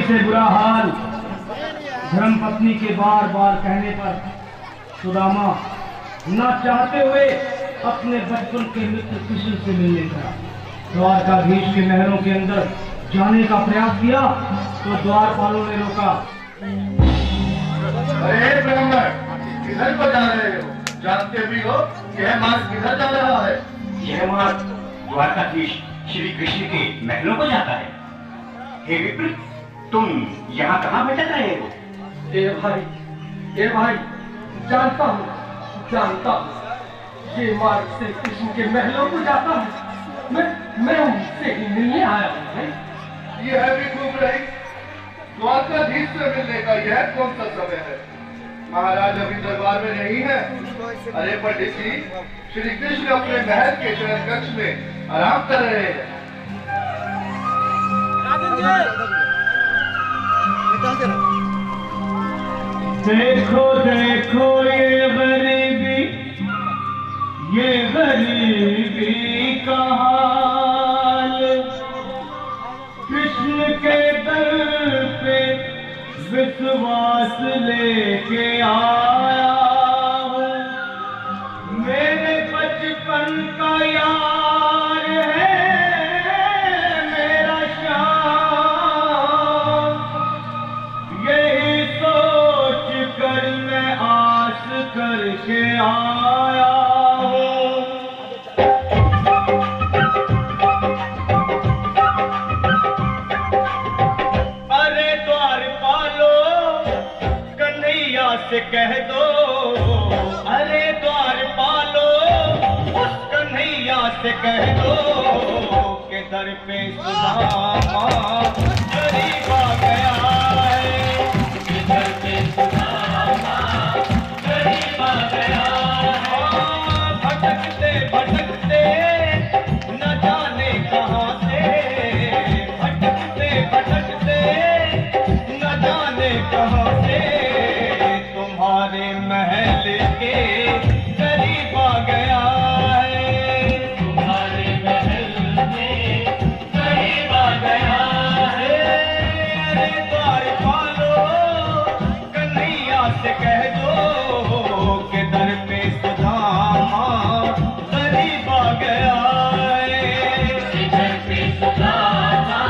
बुरी से बुरा हाल। धर्मपत्नी के बार बार कहने पर सुदामा न चाहते हुए अपने बचपन के मित्र कृष्ण से मिलने गया। द्वारकाधीश के महलों के अंदर जाने का प्रयास किया तो द्वारपालों ने रोका। अरे ब्राह्मण, किधर को जा रहे हो? जानते भी हो यह मार्ग किधर जा रहा है? यह मार्ग द्वारकाधीश श्री कृष्ण के महलों को जाता है। हे विप्र, तुम यहाँ कहाँ भटक रहे हो? ए भाई, जानता हूँ, ये मार्ग श्री कृष्ण के महलों को जाता है। मैं उनसे ही मिलने आया हूँ। यह भी खूब रही। द्वारकाधीश से मिलने का यह कौन सा समय है? महाराज अभी दरबार में नहीं है। अरे पंडित जी, श्री कृष्ण अपने महल के शयन कक्ष में आराम कर रहे हैं। देखो देखो ये गरीबी का हाल। कृष्ण के दर पे विश्वास लेके आया हूँ। मेरे बचपन का यार है मेरा श्याम। यही सोच कर मैं आस करके आया हूँ। अरे द्वारपालो कन्हैया से कह दो, अरे द्वारपालो उस कन्हैया से कह दो के दर पे सुदामा गरीब आ गया है। के दर पे सुदामा गरीब आ गया है। भटकते भटकते न जाने कहाँ से, भटकते भटकते न जाने कहाँ से तुम्हारे महल के करीब आ गया है। तुम्हारे महल के करीब आ गया है। अरे द्वारपालो कन्हैया से कह दो के दर पे सुदामा गरीब आ गया है। दर पे सुदामा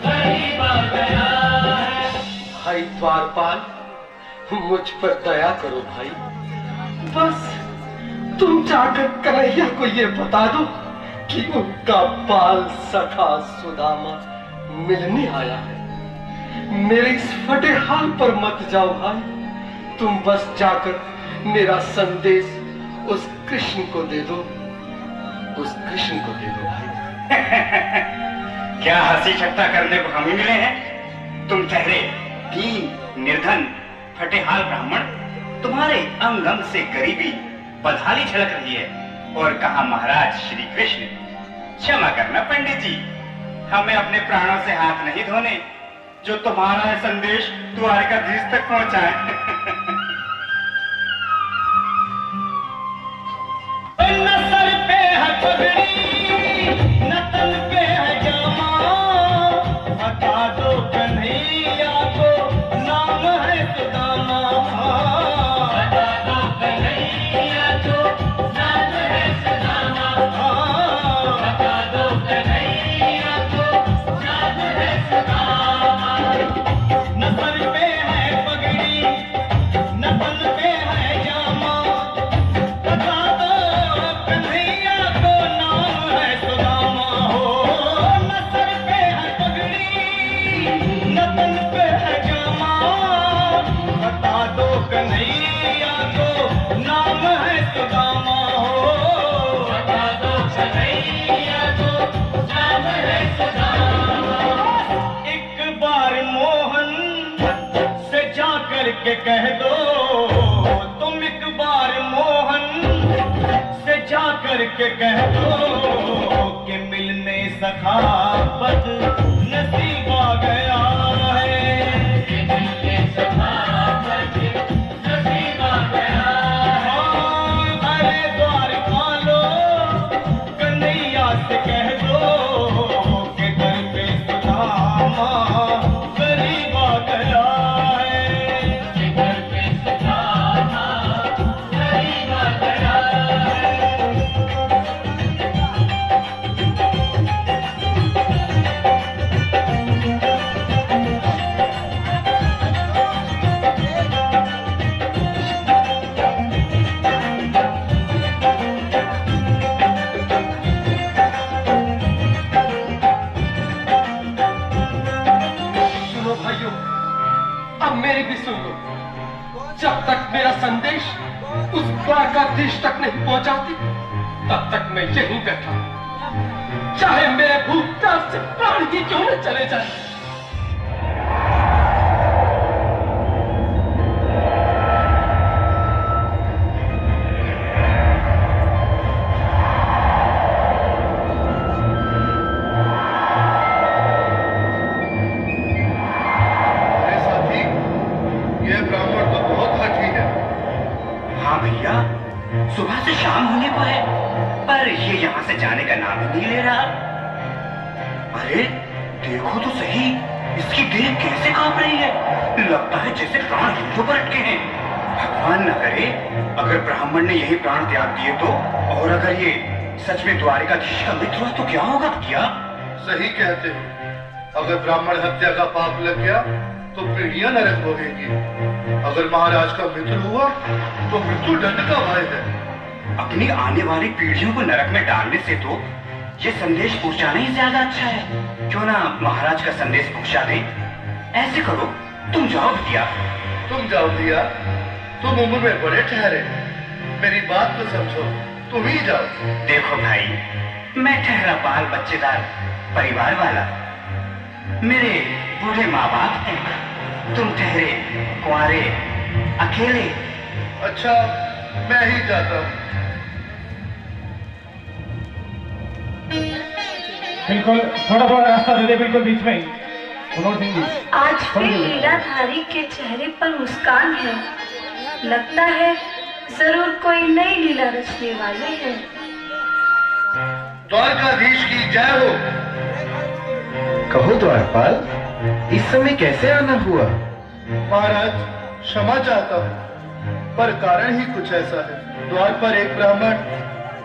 गरीब आ गया है। भाई द्वारपाल, मुझ पर दया करो भाई। बस तुम जाकर कन्हैया को ये बता दो कि उनका बाल सखा सुदामा मिलने आया है। मेरे इस फटे हाल पर मत जाओ भाई। तुम बस जाकर मेरा संदेश उस कृष्ण को दे दो, उस कृष्ण को दे दो भाई। क्या हंसी ठट्टा करने को हम ही मिले हैं? तुम ठहरे दीन निर्धन फटेहाल ब्राह्मण, तुम्हारे अंग अंग से गरीबी बदहाली झलक रही है। और कहा महाराज श्री कृष्ण। क्षमा करना पंडित जी, हमें अपने प्राणों से हाथ नहीं धोने जो तुम्हारा संदेश द्वारकाधीश तक पहुंचाए। न सर पे है पगड़ी, न तन पे है जामा, बता दो कन्हैया को नाम है सुदामा। बता दो कन्हैया को नाम है सुदामा। बता दो कन्हैया को नाम है सुदामा। न सर पे है पगड़ी, न तन पे है जामा, बता दो कन्हैया को नाम है सुदामा। हो न सर पे है पगड़ी, न तन पे है जामा, बता दो कन्हैया को नाम है सुदामा। हो बता दो कन्हैया को नाम है सुदामा। एक बार मोहन से जा करके कह दो, तुम एक बार मोहन से जा करके कह दो कि मिलने सखावत नसीब आ गया है। कि मिलने सखावत नसीब आ गया है। अरे द्वारपालो कन्हैया से कह दो कि दर पे सुदामा गरीब तक मेरा संदेश उस द्वारकाधीश तक नहीं पहुंचाती, तब तक मैं यहीं बैठा, चाहे मेरे भूख प्यास से प्राण ही क्यों न चले जाए। सुबह से शाम होने को है, पर ये यहाँ से जाने का नाम ही नहीं ले रहा। अरे देखो तो सही, इसकी देह कैसे कांप रही है, लगता है जैसे प्राण हीठों पर अटके हैं। भगवान न करे अगर ब्राह्मण ने यही प्राण त्याग दिए तो, और अगर ये सच में द्वारिकाधीश का मित्र हुआ तो क्या होगा? क्या सही कहते हो, अगर ब्राह्मण हत्या का पाप लग गया तो पीढ़ियां नरक भोगेंगी। अगर महाराज का मित्र हुआ तो मृत्यु दंड का भय है। अपनी आने वाली पीढ़ियों को नरक में डालने से तो ये संदेश पहुंचाना ही ज्यादा अच्छा है। क्यों ना महाराज का संदेश पहुंचा दें? ऐसे करो, तुम जाओ भैया। तुम जाओ भैया, तुम उम्र में बड़े ठहरे, मेरी बात तो समझो, तुम ही जाओ। देखो भाई, मैं ठहरा बाल बच्चेदार परिवार वाला, मेरे बूढ़े माँ बाप हैं, तुम ठहरे कुंवारे अकेले। अच्छा, मैं ही जाता हूँ। बिल्कुल, थोड़ा थोड़ा रास्ता दे दे, बिल्कुल बीच में ही। आज फिर लीलाधारी के चेहरे पर मुस्कान है, लगता है जरूर कोई नई लीला रचने वाले हैं। द्वारकाधीश की जय हो। कहो द्वारपाल, इस समय कैसे आना हुआ? महाराज, क्षमा चाहता हूँ, पर कारण ही कुछ ऐसा है। द्वार पर एक ब्राह्मण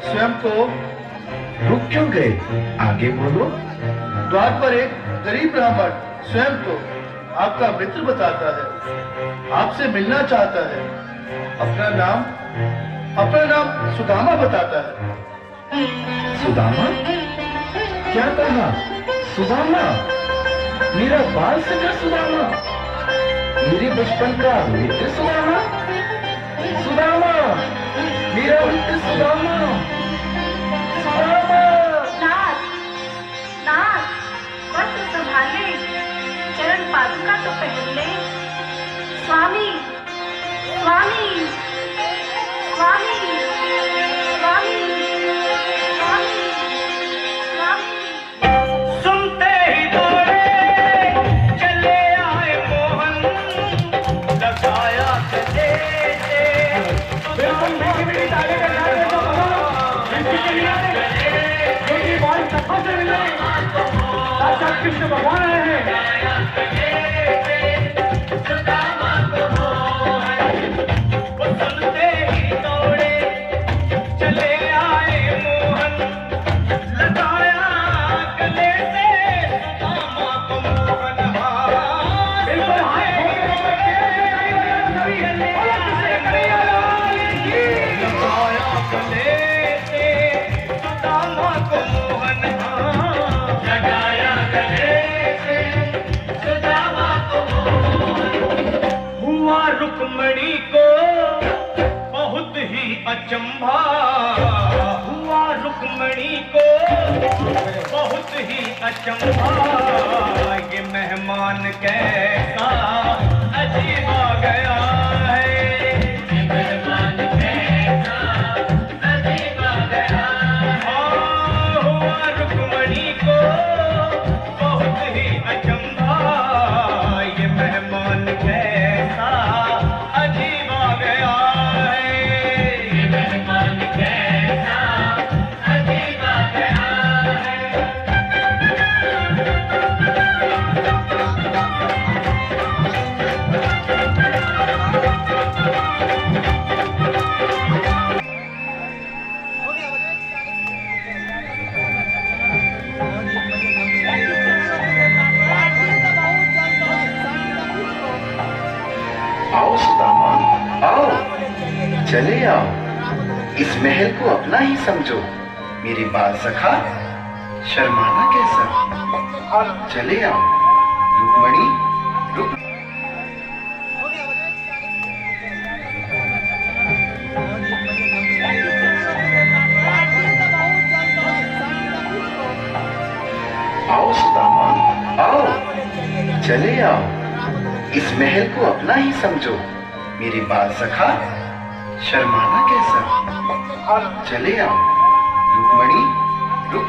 स्वयं को रुक क्यों गए? आगे बोलो। द्वार पर एक गरीब ब्राह्मण स्वयं को आपका मित्र बताता है, आपसे मिलना चाहता है। अपना नाम सुदामा बताता है। सुदामा? क्या कहा? सुदामा? मेरा बाल सखा सुदामा? मेरे बचपन का मित्र सुदामा? सुदामा, मेरा मित्र सुदामा। नाथ, वस्त्र संभाले, चरण पादुका तो पहन ले। स्वामी, स्वामी, स्वामी, स्वामी, स्वामी, स्वामी। सुनते ही दौड़े चले आए मोहन, लगाया कृष्ण भगवान आए हैं। सुनते ही दौड़े चले आए मोहन, लगाया गले से सुदामा को मोहन। रुक्मणी को बहुत ही अचंभा हुआ, रुक्मणी को बहुत ही अचंभा। ये मेहमान कैसा अजीब आ गया है, ये मेहमान कैसा अजीब आ गया है। हुआ रुक्मणी को बहुत ही अचंभा, ये मेहमान कैसा अजीब आ गया है, ये मेहमान कैसा अजीब आ गया है। आओ सुदामा, आओ, चले आओ। इस महल को अपना ही समझो। मेरी बाल सखा, शर्माना कैसा? चले आओ। रुक्मणी, रुक। आओ सुदामा, आओ, चले आओ, इस महल को अपना ही समझो। मेरी बाल सखा, शर्माना कैसा, चले आओ।